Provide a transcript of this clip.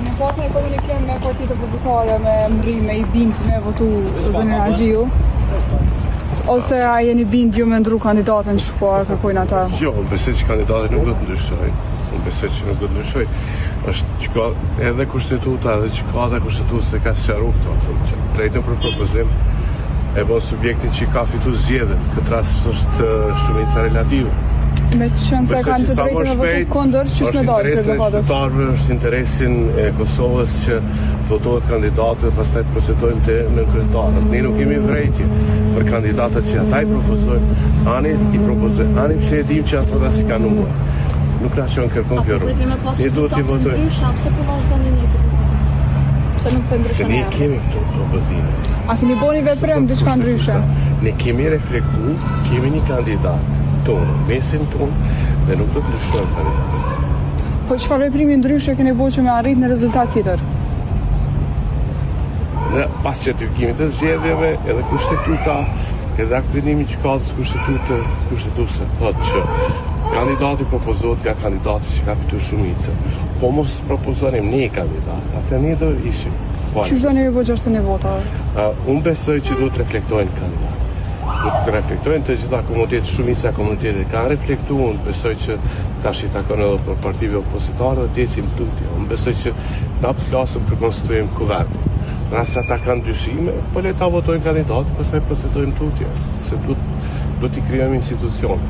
Në pas një komunikim me partitë opozitare me mrime i bindë me votu zënin Agjiu? Ose a jeni bindë ju me ndru kandidatën që po kërkojnë ata? Jo, unë besoj që kandidatën nuk do të ndryshoj. Unë besoj që nuk do të ndryshoj. Është edhe kushtetuta edhe gjykata kushtetuese ka sqaruar këto. Që drejtën për propozim e bën subjekti që ka fituar zgjedhjen. Këtë rast është shumica relative. Me qënë se kanë të drejtën e votu kondër, që shme dalë për gjykatës? Është interesin e Kosovës që votohet kandidatë dhe pastaj të procedojmë të në kryetarët. Ne nuk kemi vrejtje për kandidatët që ata i propozojnë, ani pse e dim që ata si kanë numër. Nuk na qenë kërkon kjo rrugë. Ne duhet të votojmë. Pse po vazhdoni ne këtë propozim? Se nuk po ndryshon. Se ne kemi këto propozime. A keni bëni veprem diçka ndryshe? Ne kemi reflektuar, kemi një kandidat tonë, mesin tonë, dhe nuk do të ndryshojmë kandidatën. Po çfarë veprimi ndryshe keni bërë që me arrit në rezultat tjetër? Në pas certifikimit të zgjedhjeve, edhe kushtetuta, edhe aktivizimi i gjykatës kushtetuese thotë që kandidati propozohet nga kandidati që ka fituar shumicë. Po mos propozonim ne kandidat, atë ne do ishim. Çu do ne vë 61 vota? Unë besoj që duhet të reflektojnë kandidat. Duhet të reflektojnë të gjitha komunitetet, shumica e komunitetet kanë reflektuar. Unë besoj që tash i takon edhe për partive opozitare dhe të ecim tutje. Unë besoj që na flasim për konstituim kuvert. Nëse ata kanë dyshime, po le ta votojnë kandidat, pastaj procedojmë tutje, se duhet t'i krijojmë institucion.